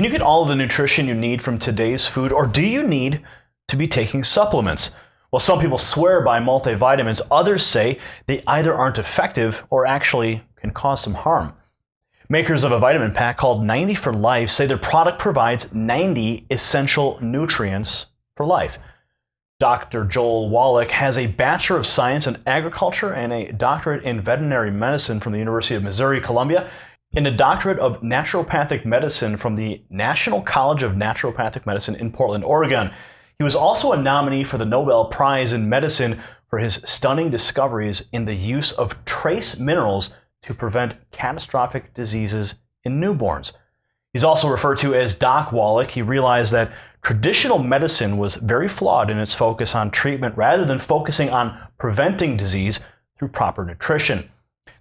Can you get all of the nutrition you need from today's food, or do you need to be taking supplements? Well, some people swear by multivitamins. Others say they either aren't effective or actually can cause some harm. Makers of a vitamin pack called 90 for Life say their product provides 90 essential nutrients for life. Dr. Joel Wallach has a Bachelor of Science in Agriculture and a doctorate in veterinary medicine from the University of Missouri-Columbia, and a doctorate of naturopathic medicine from the National College of Naturopathic Medicine in Portland, Oregon. He was also a nominee for the Nobel Prize in Medicine for his stunning discoveries in the use of trace minerals to prevent catastrophic diseases in newborns. He's also referred to as Doc Wallach. He realized that traditional medicine was very flawed in its focus on treatment rather than focusing on preventing disease through proper nutrition.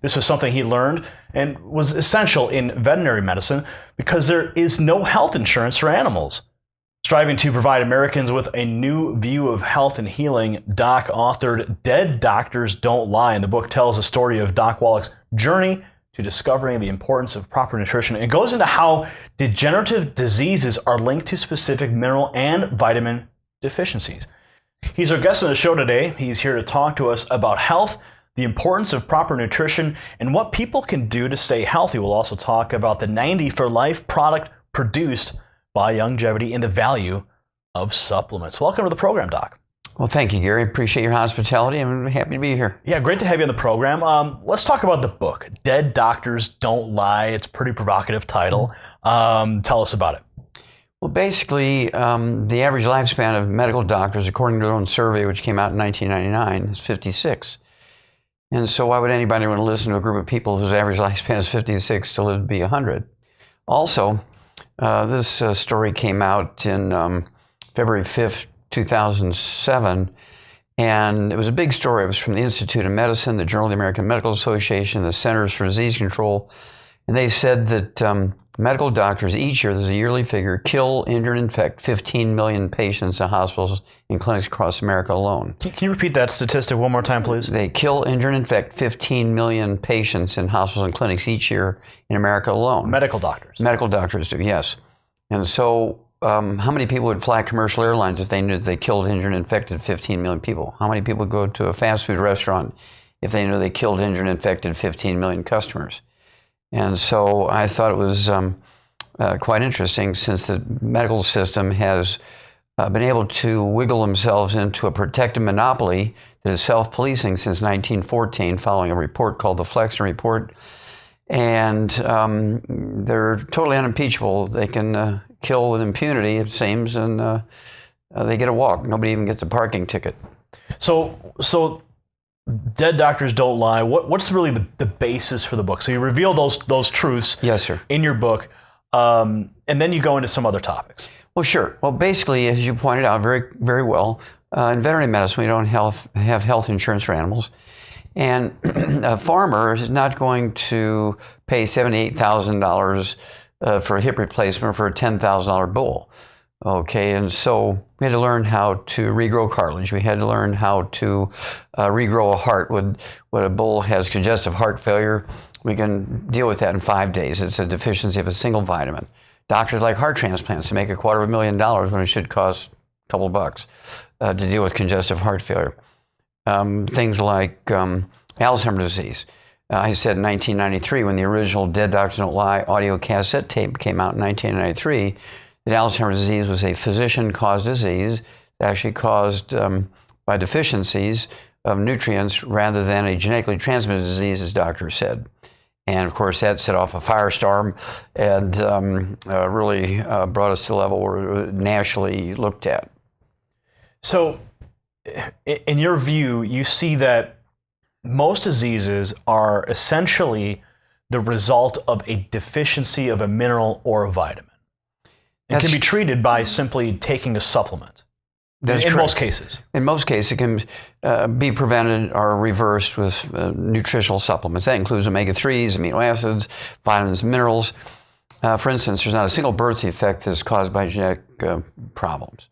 This was something he learned and was essential in veterinary medicine because there is no health insurance for animals. Striving to provide Americans with a new view of health and healing, Doc authored Dead Doctors Don't Lie, and the book tells the story of Doc Wallach's journey to discovering the importance of proper nutrition. It goes into how degenerative diseases are linked to specific mineral and vitamin deficiencies. He's our guest on the show today. He's here to talk to us about health, the importance of proper nutrition, and what people can do to stay healthy. We'll also talk about the 90 for Life product produced by Youngevity and the value of supplements. Welcome to the program, Doc. Well, thank you, Gary. Appreciate your hospitality. I'm happy to be here. Yeah, great to have you on the program. Let's talk about the book, Dead Doctors Don't Lie. It's a pretty provocative title. Tell us about it. Well, basically, the average lifespan of medical doctors, according to their own survey, which came out in 1999, is 56. And so why would anybody want to listen to a group of people whose average lifespan is 56 to live to be 100? Also, this story came out in February 5th, 2007, and it was a big story. It was from the Institute of Medicine, the Journal of the American Medical Association, the Centers for Disease Control, and they said that medical doctors each year, there's a yearly figure, kill, injure, and infect 15 million patients in hospitals and clinics across America alone. Can you repeat that statistic one more time, please? They kill, injure, and infect 15 million patients in hospitals and clinics each year in America alone. Medical doctors. Medical doctors do, yes. And so how many people would fly commercial airlines if they knew that they killed, injured, and infected 15 million people? How many people would go to a fast food restaurant if they knew they killed, injured, and infected 15 million customers? And so I thought it was quite interesting, since the medical system has been able to wiggle themselves into a protective monopoly that is self-policing since 1914, following a report called the Flexner Report. And they're totally unimpeachable. They can kill with impunity, it seems, and they get a walk. Nobody even gets a parking ticket. So Dead Doctors Don't Lie. What's really the basis for the book? So you reveal those truths, yes, sir, in your book, and then you go into some other topics. Well, sure. Well, basically, as you pointed out very, very well, in veterinary medicine, we don't have health insurance for animals. And a farmer is not going to pay $78,000 for a hip replacement for a $10,000 bull. Okay, and so we had to learn how to regrow cartilage. We had to learn how to regrow a heart. When a bull has congestive heart failure, we can deal with that in 5 days. It's a deficiency of a single vitamin. Doctors like heart transplants to make $250,000 when it should cost a couple of bucks to deal with congestive heart failure. Things like Alzheimer's disease. I said in 1993, when the original Dead Doctors Don't Lie audio cassette tape came out in 1993, that Alzheimer's disease was a physician-caused disease, actually caused by deficiencies of nutrients rather than a genetically transmitted disease, as doctors said. And of course, that set off a firestorm and really brought us to a level where it was nationally looked at. So, in your view, you see that most diseases are essentially the result of a deficiency of a mineral or a vitamin. It can be treated by simply taking a supplement. In most cases. In most cases, it can be prevented or reversed with nutritional supplements. That includes omega-3s, amino acids, vitamins, minerals. For instance, there's not a single birth defect that's caused by genetic problems.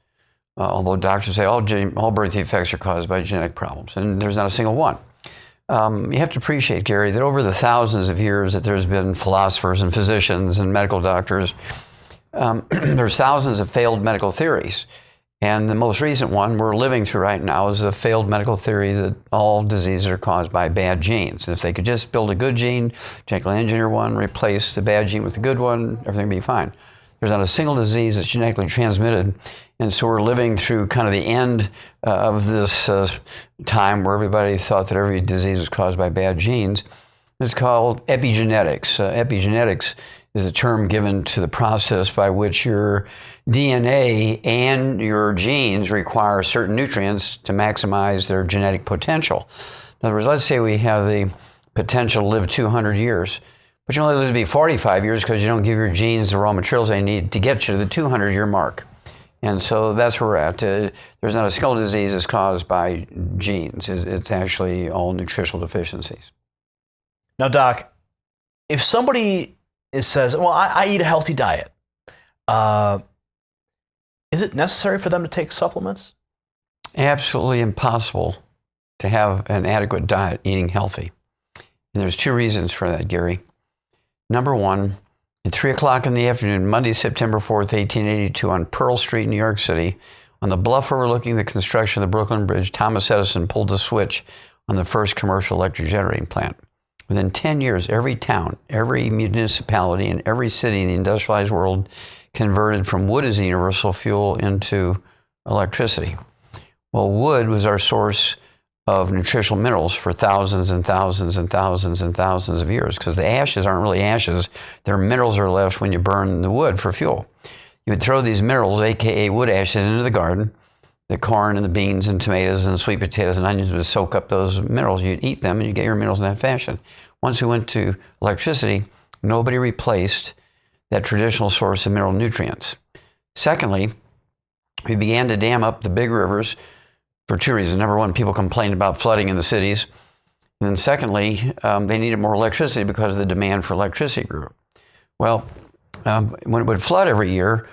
Although doctors say all birth defects are caused by genetic problems, and there's not a single one. You have to appreciate, Gary, that over the thousands of years that there's been philosophers and physicians and medical doctors, There's thousands of failed medical theories. And the most recent one we're living through right now is a failed medical theory that all diseases are caused by bad genes. And if they could just build a good gene, genetically engineer one, replace the bad gene with the good one, everything would be fine. There's not a single disease that's genetically transmitted. And so we're living through kind of the end of this time where everybody thought that every disease was caused by bad genes. It's called epigenetics. Epigenetics is a term given to the process by which your DNA and your genes require certain nutrients to maximize their genetic potential. In other words, let's say we have the potential to live 200 years, but you only live to be 45 years because you don't give your genes the raw materials they need to get you to the 200-year mark. And so that's where we're at. There's not a single disease that's caused by genes. It's actually all nutritional deficiencies. Now, Doc, if somebody says, well, I eat a healthy diet, is it necessary for them to take supplements? Absolutely impossible to have an adequate diet eating healthy. And there's two reasons for that, Gary. Number one, at 3 o'clock in the afternoon, Monday, September 4th, 1882, on Pearl Street, New York City, on the bluff overlooking the construction of the Brooklyn Bridge, Thomas Edison pulled the switch on the first commercial electric generating plant. Within 10 years, every town, every municipality, and every city in the industrialized world converted from wood as the universal fuel into electricity. Well, wood was our source of nutritional minerals for thousands and thousands and thousands and thousands of years, because the ashes aren't really ashes. Their minerals are left when you burn the wood for fuel. You would throw these minerals, aka wood ashes, into the garden. The corn and the beans and tomatoes and sweet potatoes and onions would soak up those minerals. You'd eat them and you'd get your minerals in that fashion. Once we went to electricity, nobody replaced that traditional source of mineral nutrients. Secondly, we began to dam up the big rivers for two reasons. Number one, people complained about flooding in the cities. And then secondly, they needed more electricity because the demand for electricity grew. Well, when it would flood every year,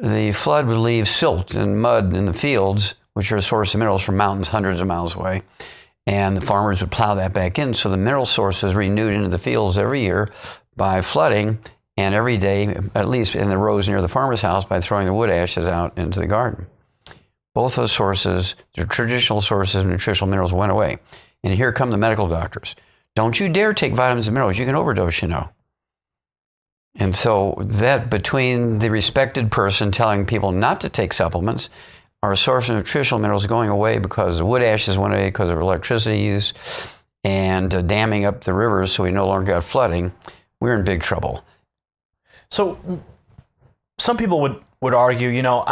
the flood would leave silt and mud in the fields, which are a source of minerals from mountains hundreds of miles away. And the farmers would plow that back in. So the mineral source is renewed into the fields every year by flooding, and every day, at least in the rows near the farmer's house, by throwing the wood ashes out into the garden. Both those sources, the traditional sources of nutritional minerals, went away. And here come the medical doctors. Don't you dare take vitamins and minerals. You can overdose, you know. And so that between the respected person telling people not to take supplements, our source of nutritional minerals going away because the wood ashes went away because of electricity use, and damming up the rivers so we no longer got flooding, we're in big trouble. So some people would argue, you know,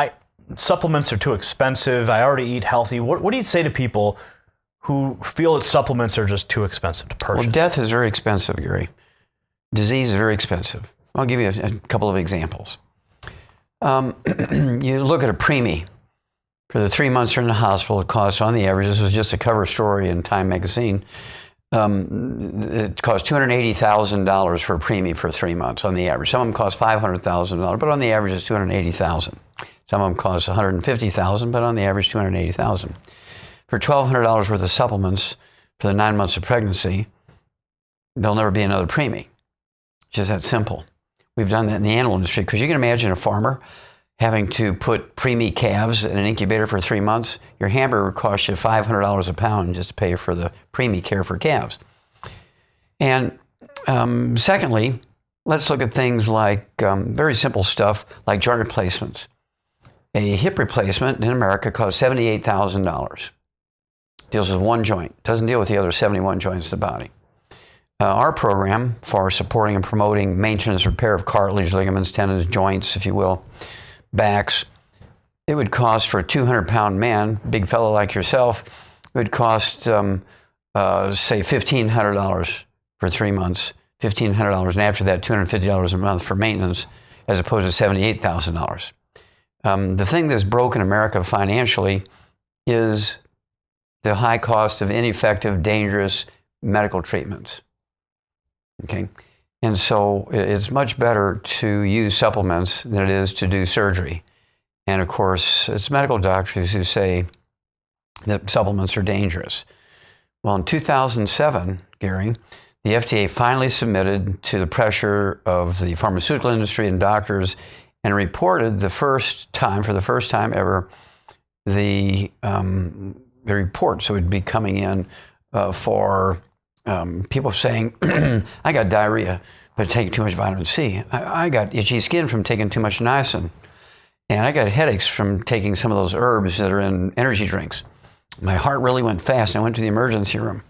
supplements are too expensive. I already eat healthy. What do you say to people who feel that supplements are just too expensive to purchase? Well, death is very expensive, Gary. Disease is very expensive. I'll give you a couple of examples. You look at a preemie. For the 3 months you're in the hospital, it costs, on the average, this was just a cover story in Time magazine, it costs $280,000 for a preemie for 3 months on the average. Some of them cost $500,000, but on the average it's $280,000. Some of them cost $150,000, but on the average $280,000. For $1,200 worth of supplements for the 9 months of pregnancy, there'll never be another preemie. It's just that simple. We've done that in the animal industry, because you can imagine a farmer having to put preemie calves in an incubator for 3 months. Your hamburger costs you $500 a pound just to pay for the preemie care for calves. And secondly, let's look at things like very simple stuff like joint replacements. A hip replacement in America costs $78,000. Deals with one joint, doesn't deal with the other 71 joints of the body. Our program for supporting and promoting maintenance repair of cartilage, ligaments, tendons, joints, if you will, backs, it would cost for a 200-pound man, big fellow like yourself, it would cost, say, $1,500 for 3 months, $1,500, and after that, $250 a month for maintenance, as opposed to $78,000. The thing that's broken America financially is the high cost of ineffective, dangerous medical treatments. Okay, and so it's much better to use supplements than it is to do surgery. And of course, it's medical doctors who say that supplements are dangerous. Well, in 2007, Gary, the FDA finally submitted to the pressure of the pharmaceutical industry and doctors and reported for the first time ever, the reports that would be coming in for people saying, I got diarrhea, but taking too much vitamin C. I got itchy skin from taking too much niacin. And I got headaches from taking some of those herbs that are in energy drinks. My heart really went fast, and I went to the emergency room.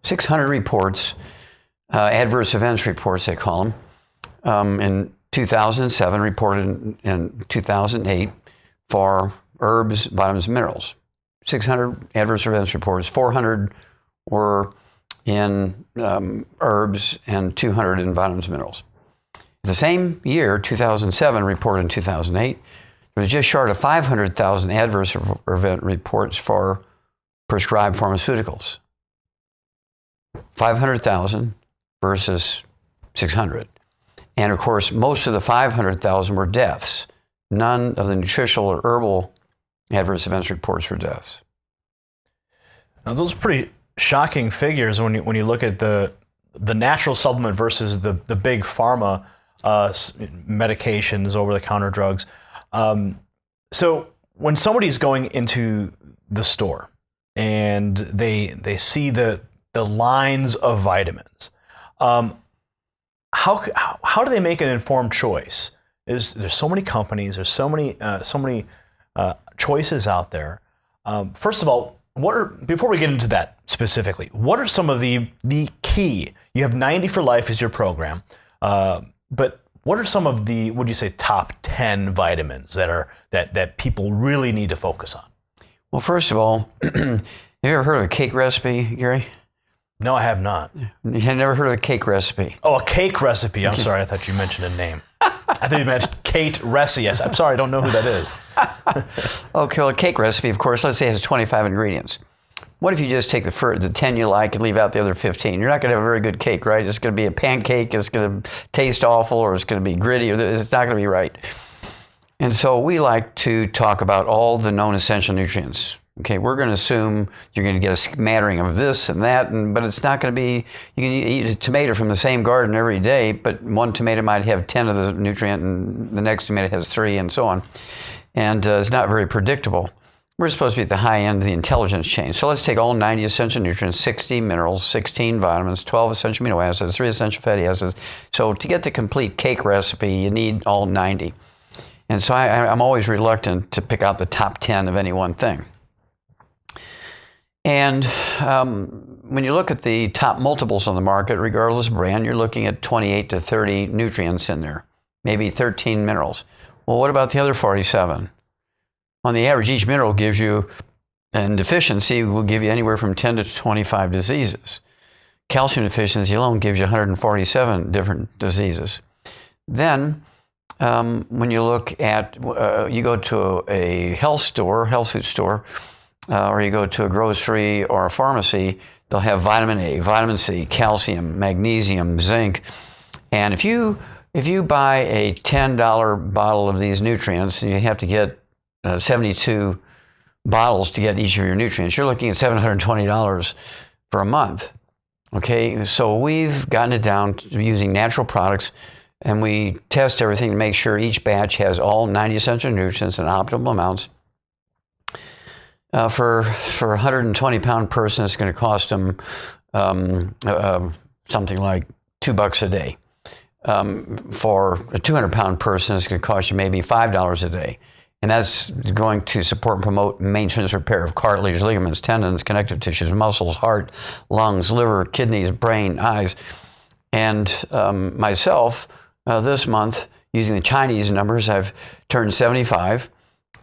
600 reports, adverse events reports, they call them, in 2007, reported in 2008 for herbs, vitamins, minerals. 600 adverse events reports, 400 were in herbs, and 200 in vitamins, minerals. The same year, 2007, reported in 2008, there was just short of 500,000 adverse event reports for prescribed pharmaceuticals. 500,000 versus 600. And of course, most of the 500,000 were deaths. None of the nutritional or herbal adverse events reports were deaths. Now, those are pretty shocking figures when you look at the natural supplement versus the big pharma medications, over-the-counter drugs. So when somebody's going into the store and they see the lines of vitamins, how do they make an informed choice? There's so many companies, there's so many choices out there. First of all, before we get into that specifically, what are some of the key? You have 90 for Life as your program, but what are some of the, would you say, top 10 vitamins that people really need to focus on? Well, first of all, have you ever heard of a cake recipe, Gary? No, I have not. You had never heard of a cake recipe? Oh, a cake recipe. I'm sorry. I thought you mentioned a name. I thought you mentioned Kate Reci. Yes, I'm sorry. I don't know who that is. Okay, well, a cake recipe, of course, let's say it has 25 ingredients. What if you just take the 10 you like and leave out the other 15? You're not going to have a very good cake, right? It's going to be a pancake. It's going to taste awful, or it's going to be gritty, or it's not going to be right. And so we like to talk about all the known essential nutrients. Okay, we're going to assume you're going to get a smattering of this and that, but it's not going to be, you can eat a tomato from the same garden every day, but one tomato might have 10 of the nutrient and the next tomato has 3 and so on. And it's not very predictable. We're supposed to be at the high end of the intelligence chain. So let's take all 90 essential nutrients, 60 minerals, 16 vitamins, 12 essential amino acids, 3 essential fatty acids. So to get the complete cake recipe, you need all 90. And so I'm always reluctant to pick out the top 10 of any one thing. And when you look at the top multiples on the market, regardless of brand, you're looking at 28 to 30 nutrients in there, maybe 13 minerals. Well, what about the other 47? On the average, each mineral gives you, and deficiency will give you anywhere from 10 to 25 diseases. Calcium deficiency alone gives you 147 different diseases. Then, when you look at, you go to a health food store, or you go to a grocery or a pharmacy, they'll have vitamin A, vitamin C, calcium, magnesium, zinc. And if you buy a $10 bottle of these nutrients, and you have to get 72 bottles to get each of your nutrients, you're looking at $720 for a month. Okay, so we've gotten it down to using natural products, and we test everything to make sure each batch has all 90 essential nutrients in optimal amounts. For a 120-pound person, it's going to cost them something like $2 a day. For a 200-pound person, it's going to cost you maybe $5 a day. And that's going to support and promote maintenance repair of cartilage, ligaments, tendons, connective tissues, muscles, heart, lungs, liver, kidneys, brain, eyes. And myself, this month, using the Chinese numbers, I've turned 75.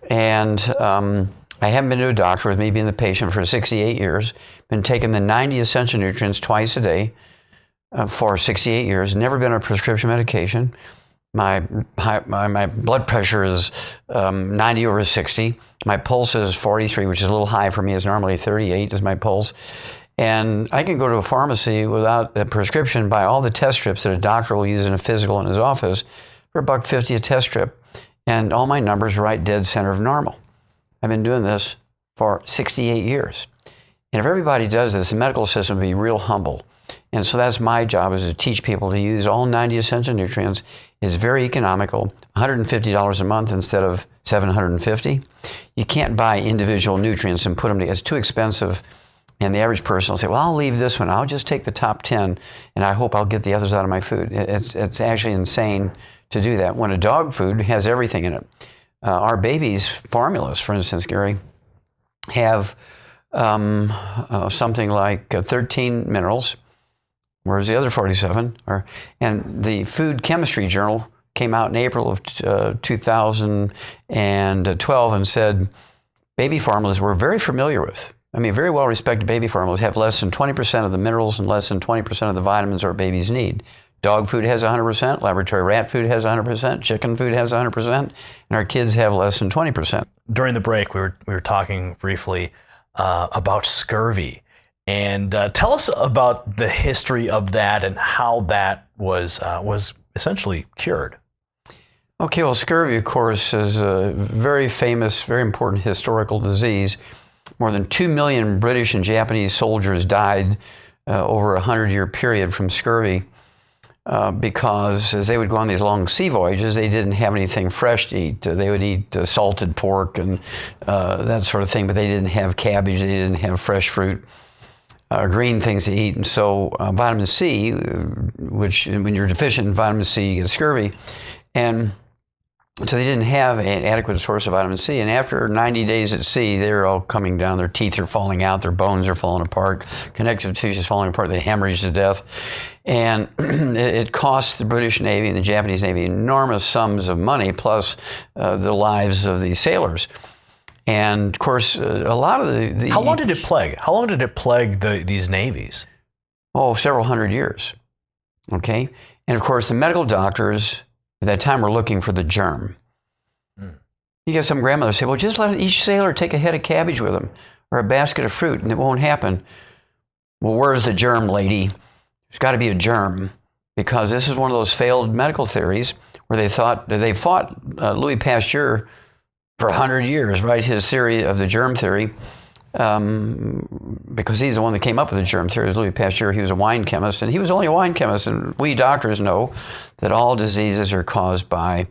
And I haven't been to a doctor, with me being the patient, for 68 years. Been taking the 90 essential nutrients twice a day for 68 years. Never been on prescription medication. My blood pressure is 90 over 60. My pulse is 43, which is a little high for me. It's normally 38 is my pulse. And I can go to a pharmacy without a prescription, buy all the test strips that a doctor will use in a physical in his office for $1.50 a test strip. And all my numbers are right dead center of normal. I've been doing this for 68 years. And if everybody does this, the medical system would be real humble. And so that's my job, is to teach people to use all 90 essential nutrients. It's very economical, $150 a month instead of $750. You can't buy individual nutrients and put them together. It's too expensive. And the average person will say, well, I'll leave this one. I'll just take the top 10, and I hope I'll get the others out of my food. It's actually insane to do that when a dog food has everything in it. Our babies' formulas, for instance, Gary, have something like 13 minerals, whereas the other 47 are. And the Food Chemistry Journal came out in April of 2012 and said baby formulas we're very familiar with. I mean, very well-respected baby formulas have less than 20% of the minerals and less than 20% of the vitamins our babies need. Dog food has 100%, laboratory rat food has 100%, chicken food has 100%, and our kids have less than 20%. During the break, we were talking briefly about scurvy. And tell us about the history of that and how that was essentially cured. Okay, well, scurvy, of course, is a very famous, very important historical disease. More than 2 million British and Japanese soldiers died over a 100-year period from scurvy because as they would go on these long sea voyages, they didn't have anything fresh to eat. They would eat salted pork and that sort of thing, but they didn't have cabbage, they didn't have fresh fruit, green things to eat. And so vitamin C, which when you're deficient in vitamin C, you get scurvy. And so they didn't have an adequate source of vitamin C. And after 90 days at sea, they're all coming down. Their teeth are falling out. Their bones are falling apart. Connective tissue is falling apart. They hemorrhage to death. And it cost the British Navy and the Japanese Navy enormous sums of money, plus the lives of these sailors. And, of course, a lot of the... How long did it plague? How long did it plague these navies? Oh, several hundred years. Okay? And, of course, the medical doctors at that time, we're looking for the germ. You get some grandmothers say, well, just let each sailor take a head of cabbage with them or a basket of fruit, and it won't happen. Well, where's the germ, lady? There's got to be a germ, because this is one of those failed medical theories where they fought Louis Pasteur for 100 years, right? His theory of the germ theory, because he's the one that came up with the germ theory. It was Louis Pasteur. He was a wine chemist, and he was only a wine chemist. And we doctors know that all diseases are caused by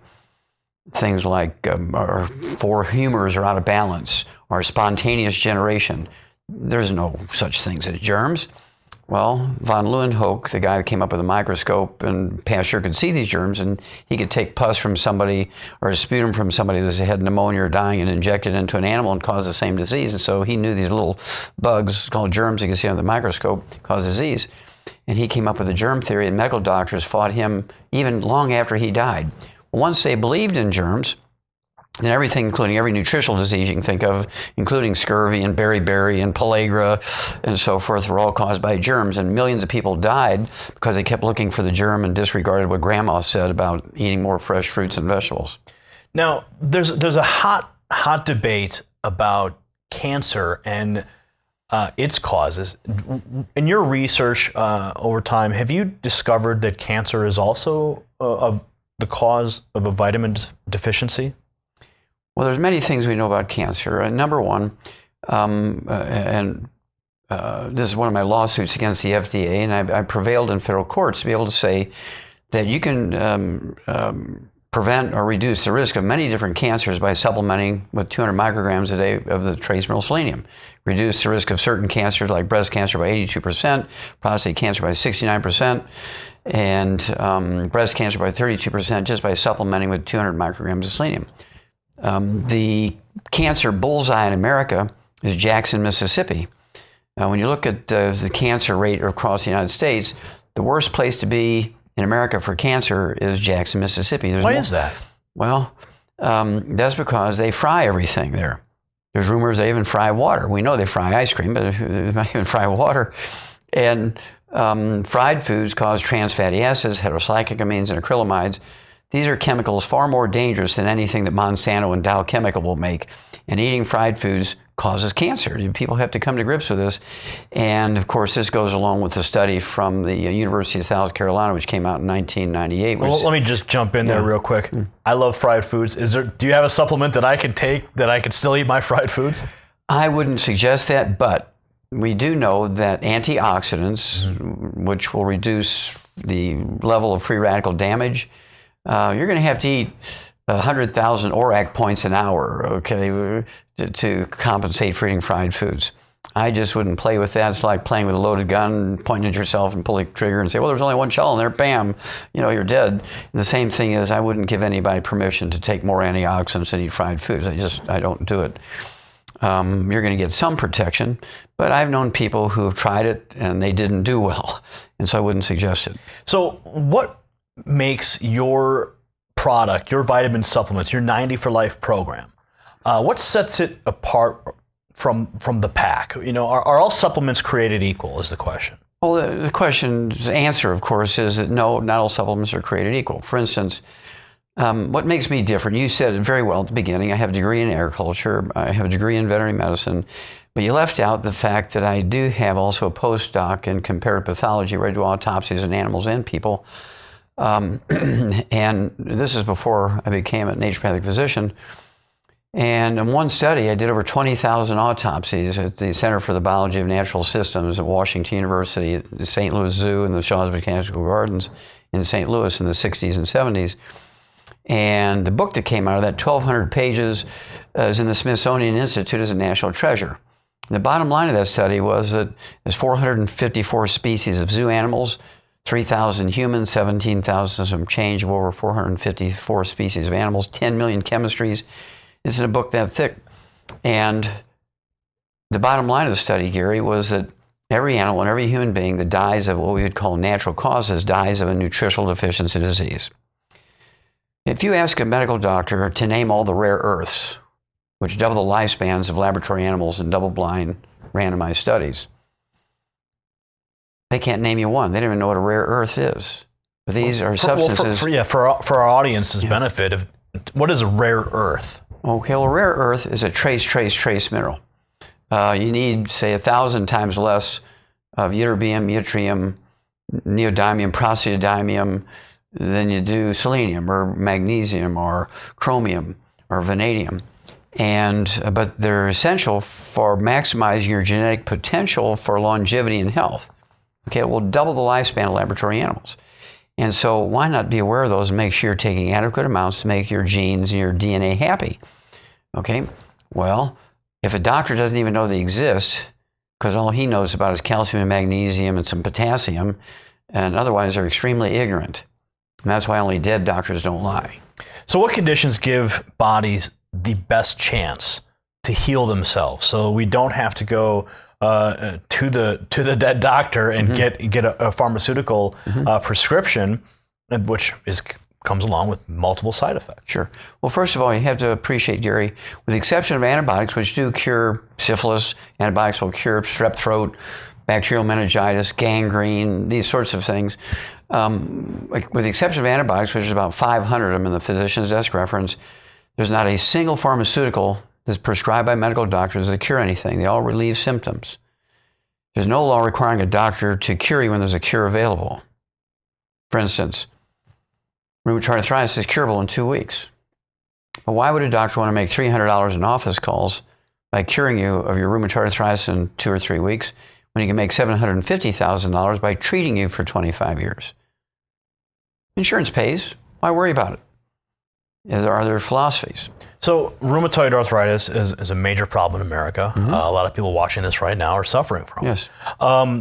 things like our four humors are out of balance or spontaneous generation. There's no such things as germs. Well, von Leeuwenhoek, the guy that came up with a microscope, and Pasteur could see these germs, and he could take pus from somebody or a sputum from somebody that had pneumonia or dying and inject it into an animal and cause the same disease. And so he knew these little bugs called germs you can see under the microscope cause disease. And he came up with a germ theory, and medical doctors fought him even long after he died. Once they believed in germs, and everything, including every nutritional disease you can think of, including scurvy and beriberi and pellagra and so forth, were all caused by germs. And millions of people died because they kept looking for the germ and disregarded what grandma said about eating more fresh fruits and vegetables. Now, there's a hot debate about cancer and its causes. In your research over time, have you discovered that cancer is also of the cause of a vitamin deficiency? Well, there's many things we know about cancer. Number one, this is one of my lawsuits against the FDA, and I prevailed in federal courts to be able to say that you can prevent or reduce the risk of many different cancers by supplementing with 200 micrograms a day of the trace mineral selenium. Reduce the risk of certain cancers like breast cancer by 82%, prostate cancer by 69%, and breast cancer by 32% just by supplementing with 200 micrograms of selenium. The cancer bullseye in America is Jackson, Mississippi. When you look at the cancer rate across the United States, the worst place to be in America for cancer is Jackson, Mississippi. Why is that? Well, that's because they fry everything there. There's rumors they even fry water. We know they fry ice cream, but they might even fry water. And fried foods cause trans fatty acids, heterocyclamines, and acrylamides. These are chemicals far more dangerous than anything that Monsanto and Dow Chemical will make. And eating fried foods causes cancer. People have to come to grips with this. And of course, this goes along with the study from the University of South Carolina, which came out in 1998. Well, let me just jump in there real quick. I love fried foods. Do you have a supplement that I can take that I can still eat my fried foods? I wouldn't suggest that, but we do know that antioxidants, which will reduce the level of free radical damage, you're going to have to eat 100,000 ORAC points an hour, okay, to compensate for eating fried foods. I just wouldn't play with that. It's like playing with a loaded gun, pointing at yourself and pulling the trigger and say, well, there's only one shell in there, bam, you're dead. And the same thing is, I wouldn't give anybody permission to take more antioxidants and eat fried foods. I don't do it. You're going to get some protection, but I've known people who have tried it and they didn't do well, and so I wouldn't suggest it. So what makes your product, your vitamin supplements, your 90 for Life program, what sets it apart from the pack? Are all supplements created equal is the question. Well, the question's answer, of course, is that no, not all supplements are created equal. For instance, what makes me different, you said it very well at the beginning, I have a degree in agriculture, I have a degree in veterinary medicine, but you left out the fact that I do have also a postdoc in comparative pathology where I do autopsies on animals and people. And this is before I became a naturopathic physician. And in one study, I did over 20,000 autopsies at the Center for the Biology of Natural Systems at Washington University, at the St. Louis Zoo, and the Shaw's Botanical Gardens in St. Louis in the 60s and 70s. And the book that came out of that, 1,200 pages, is in the Smithsonian Institute as a national treasure. The bottom line of that study was that there's 454 species of zoo animals, 3,000 humans, 17,000 some change of over 454 species of animals, 10 million chemistries. It's in a book that thick. And the bottom line of the study, Gary, was that every animal and every human being that dies of what we would call natural causes dies of a nutritional deficiency disease. If you ask a medical doctor to name all the rare earths, which double the lifespans of laboratory animals in double-blind randomized studies, they can't name you one. They don't even know what a rare earth is. But these are substances. For our audience's benefit, what is a rare earth? Okay, well, a rare earth is a trace mineral. You need, say, 1,000 times less of ytterbium, yttrium, neodymium, praseodymium than you do selenium or magnesium or chromium or vanadium. But they're essential for maximizing your genetic potential for longevity and health. Okay, it will double the lifespan of laboratory animals. And so why not be aware of those and make sure you're taking adequate amounts to make your genes and your DNA happy? Okay, well, if a doctor doesn't even know they exist, because all he knows about is calcium and magnesium and some potassium, and otherwise they're extremely ignorant. And that's why only dead doctors don't lie. So what conditions give bodies the best chance to heal themselves so we don't have to go to the dead doctor and get a pharmaceutical prescription, which comes along with multiple side effects? Sure. Well, first of all, you have to appreciate, Gary, with the exception of antibiotics, which do cure syphilis, antibiotics will cure strep throat, bacterial meningitis, gangrene, these sorts of things. With the exception of antibiotics, which is about 500 of them in the physician's desk reference, there's not a single pharmaceutical that's prescribed by medical doctors that cure anything. They all relieve symptoms. There's no law requiring a doctor to cure you when there's a cure available. For instance, rheumatoid arthritis is curable in 2 weeks. But why would a doctor want to make $300 in office calls by curing you of your rheumatoid arthritis in 2 or 3 weeks when you can make $750,000 by treating you for 25 years? Insurance pays. Why worry about it? Are there philosophies? So rheumatoid arthritis is a major problem in America. A lot of people watching this right now are suffering from it. Yes.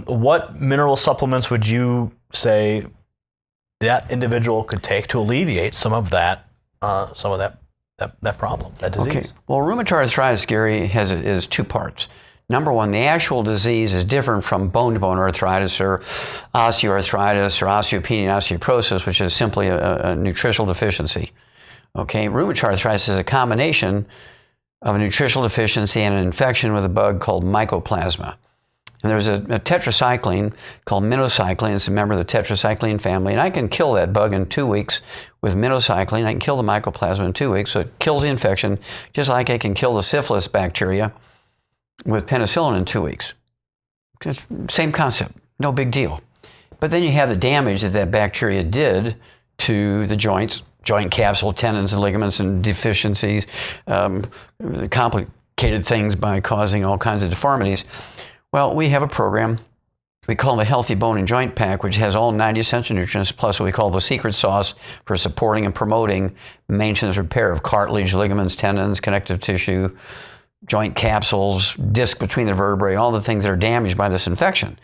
What mineral supplements would you say that individual could take to alleviate some of that problem, that disease? Okay. Well, rheumatoid arthritis, Gary, is two parts. Number one, the actual disease is different from bone-to-bone arthritis or osteoarthritis or osteopenia and osteoporosis, which is simply a nutritional deficiency. Okay, rheumatoid arthritis is a combination of a nutritional deficiency and an infection with a bug called mycoplasma. And there's a tetracycline called minocycline. It's a member of the tetracycline family. And I can kill that bug in 2 weeks with minocycline. I can kill the mycoplasma in 2 weeks. So it kills the infection, just like I can kill the syphilis bacteria with penicillin in 2 weeks. Same concept, no big deal. But then you have the damage that bacteria did to the joints, joint capsule, tendons, and ligaments, and deficiencies, complicated things by causing all kinds of deformities. Well, we have a program we call the Healthy Bone and Joint Pack, which has all 90 essential nutrients, plus what we call the secret sauce for supporting and promoting maintenance repair of cartilage, ligaments, tendons, connective tissue, joint capsules, disc between the vertebrae, all the things that are damaged by this infection.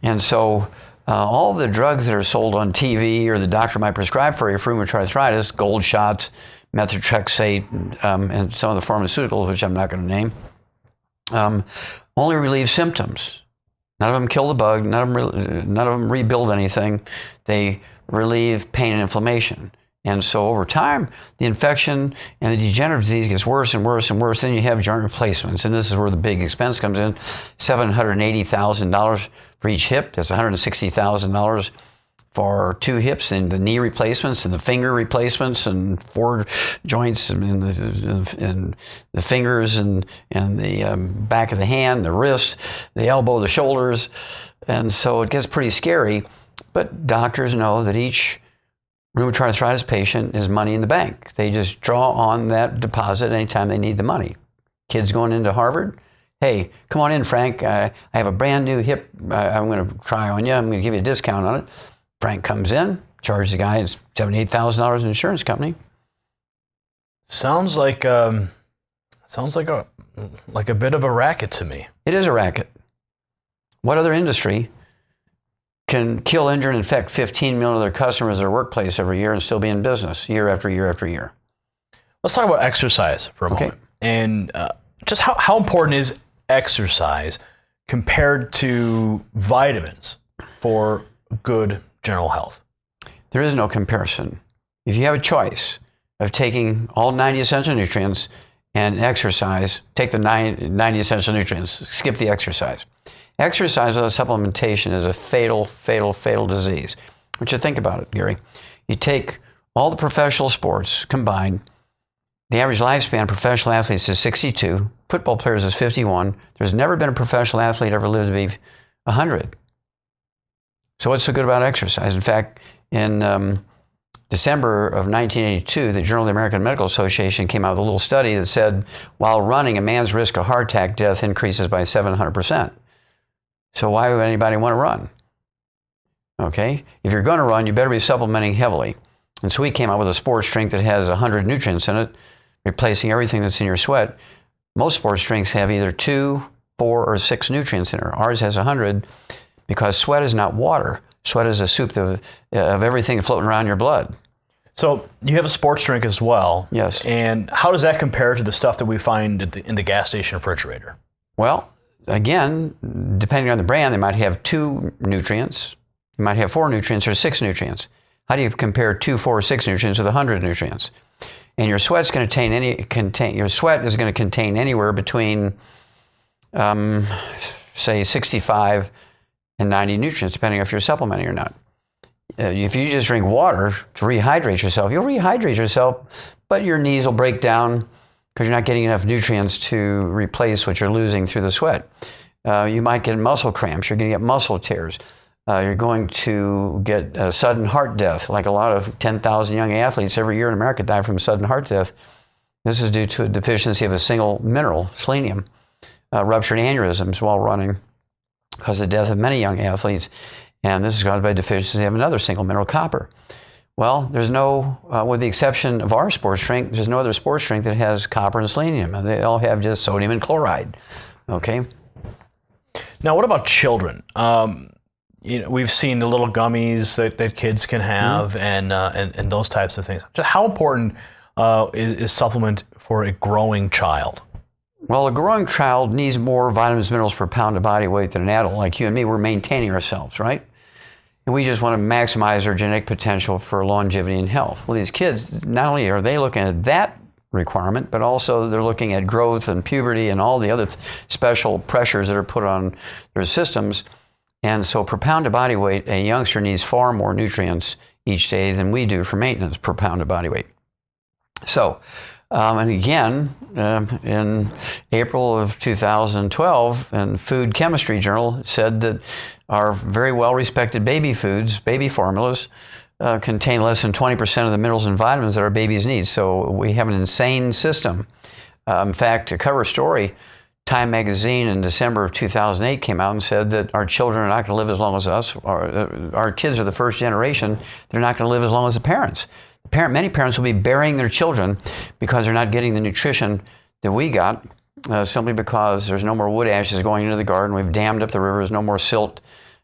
And so all the drugs that are sold on TV or the doctor might prescribe for you for rheumatoid arthritis, gold shots, methotrexate, and some of the pharmaceuticals, which I'm not going to name, only relieve symptoms. None of them kill the bug. None of them rebuild anything. They relieve pain and inflammation. And so over time, the infection and the degenerative disease gets worse and worse and worse. Then you have joint replacements. And this is where the big expense comes in. $780,000 for each hip. That's $160,000 for 2 hips, and the knee replacements and the finger replacements and 4 joints and the fingers and the back of the hand, the wrist, the elbow, the shoulders. And so it gets pretty scary. But doctors know that each rheumatoid arthritis patient is money in the bank. They just draw on that deposit anytime they need the money. Kids going into Harvard, hey, come on in, Frank. I have a brand new hip I'm going to try on you. I'm going to give you a discount on it. Frank comes in, charges the guy $78,000 in insurance company. Sounds like a bit of a racket to me. It is a racket. What other industry can kill, injure, and infect 15 million of their customers at their workplace every year and still be in business year after year after year? Let's talk about exercise for a moment. And just how important is exercise compared to vitamins for good general health? There is no comparison. If you have a choice of taking all 90 essential nutrients and exercise, take the 90 essential nutrients, skip the exercise. Exercise without supplementation is a fatal, fatal, fatal disease. What you think about it, Gary? You take all the professional sports combined, the average lifespan of professional athletes is 62, football players is 51. There's never been a professional athlete ever lived to be 100. So what's so good about exercise? In fact, in December of 1982, the Journal of the American Medical Association came out with a little study that said, while running, a man's risk of heart attack death increases by 700%. So why would anybody want to run? Okay, if you're going to run, you better be supplementing heavily. And so we came out with a sports drink that has 100 nutrients in it, replacing everything that's in your sweat. Most sports drinks have either 2, 4, or 6 nutrients in it. Ours has 100 because sweat is not water. Sweat is a soup of everything floating around your blood. So you have a sports drink as well. Yes. And how does that compare to the stuff that we find in the gas station refrigerator? Well, again, depending on the brand, they might have 2 nutrients. You might have 4 nutrients or 6 nutrients. How do you compare 2, 4, or 6 nutrients with 100 nutrients? And your sweat's going to your sweat is going to contain anywhere between, say, 65 and 90 nutrients, depending if you're supplementing or not. If you just drink water to rehydrate yourself, you'll rehydrate yourself, but your knees will break down because you're not getting enough nutrients to replace what you're losing through the sweat. You might get muscle cramps. You're going to get muscle tears. You're going to get sudden heart death, like a lot of 10,000 young athletes every year in America die from sudden heart death. This is due to a deficiency of a single mineral, selenium. Ruptured aneurysms while running cause the death of many young athletes. And this is caused by deficiency of another single mineral, copper. Well, there's no, with the exception of our sports drink, there's no other sports drink that has copper and selenium. They all have just sodium and chloride. Okay. Now, what about children? We've seen the little gummies that kids can have, and those types of things. How important is supplement for a growing child? Well, a growing child needs more vitamins, minerals per pound of body weight than an adult. Like you and me, we're maintaining ourselves, right? And we just want to maximize our genetic potential for longevity and health. Well, these kids, not only are they looking at that requirement, but also they're looking at growth and puberty and all the other special pressures that are put on their systems. And so per pound of body weight, a youngster needs far more nutrients each day than we do for maintenance per pound of body weight. So, and again, in April of 2012, in Food Chemistry Journal, said that our very well-respected baby foods, baby formulas, contain less than 20% of the minerals and vitamins that our babies need. So we have an insane system. In fact, a cover story Time magazine in December of 2008 came out and said that our children are not going to live as long as us. Our kids are the first generation. They're not going to live as long as the parents. Many parents will be burying their children because they're not getting the nutrition that we got, simply because there's no more wood ashes going into the garden. We've dammed up the rivers, no more silt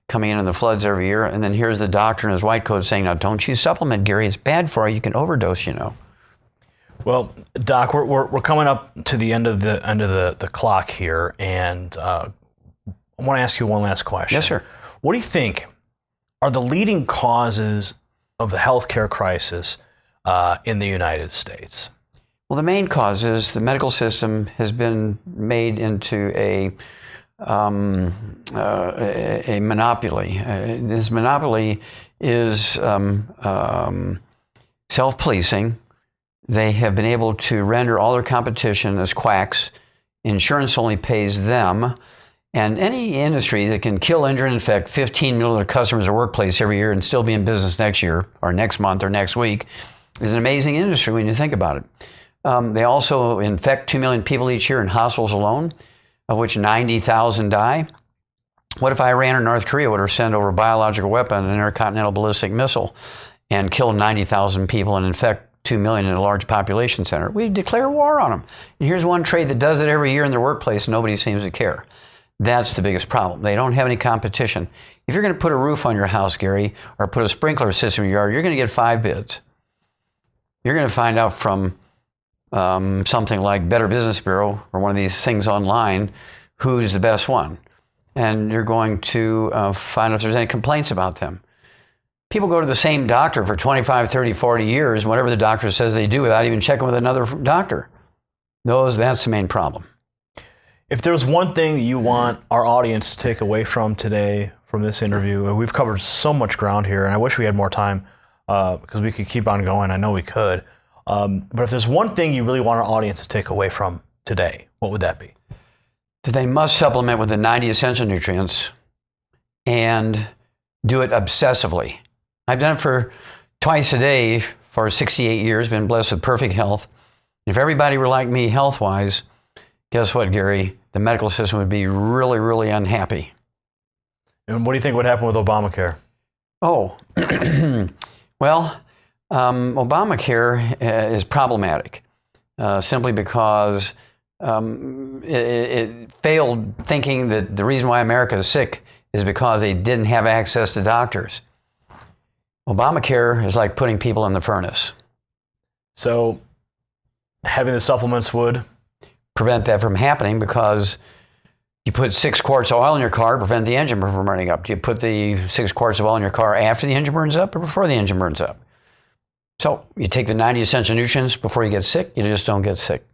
coming in the floods every year. And then here's the doctor in his white coat saying, now don't you supplement, Gary. It's bad for you. You can overdose, you know. Well, Doc, we're coming up to the end of the clock here, and I want to ask you one last question. Yes, sir. What do you think are the leading causes of the healthcare crisis in the United States? Well, the main cause is the medical system has been made into a monopoly. This monopoly is self-policing. They have been able to render all their competition as quacks. Insurance only pays them. And any industry that can kill, injure, and infect 15 million of their customers or workplace every year and still be in business next year or next month or next week is an amazing industry when you think about it. They also infect 2 million people each year in hospitals alone, of which 90,000 die. What if Iran or North Korea would have sent over a biological weapon, an intercontinental ballistic missile, and killed 90,000 people and infect 2 million in a large population center? We'd declare war on them. And here's one trade that does it every year in their workplace, and nobody seems to care. That's the biggest problem. They don't have any competition. If you're going to put a roof on your house, Gary, or put a sprinkler system in your yard, you're going to get 5 bids. You're going to find out from something like Better Business Bureau or one of these things online who's the best one. And you're going to find out if there's any complaints about them. People go to the same doctor for 25, 30, 40 years, whatever the doctor says they do, without even checking with another doctor. That's the main problem. If there's one thing that you want our audience to take away from today, from this interview, we've covered so much ground here, and I wish we had more time because we could keep on going. I know we could. But if there's one thing you really want our audience to take away from today, what would that be? That they must supplement with the 90 essential nutrients and do it obsessively. I've done it for twice a day for 68 years, been blessed with perfect health. If everybody were like me health-wise, guess what, Gary? The medical system would be really, really unhappy. And what do you think would happen with Obamacare? Oh, well, Obamacare is problematic simply because it failed thinking that the reason why America is sick is because they didn't have access to doctors. Obamacare is like putting people in the furnace. So having the supplements would prevent that from happening, because you put 6 quarts of oil in your car, prevent the engine from burning up. Do you put the 6 quarts of oil in your car after the engine burns up or before the engine burns up? So you take the 90 essential nutrients before you get sick, you just don't get sick.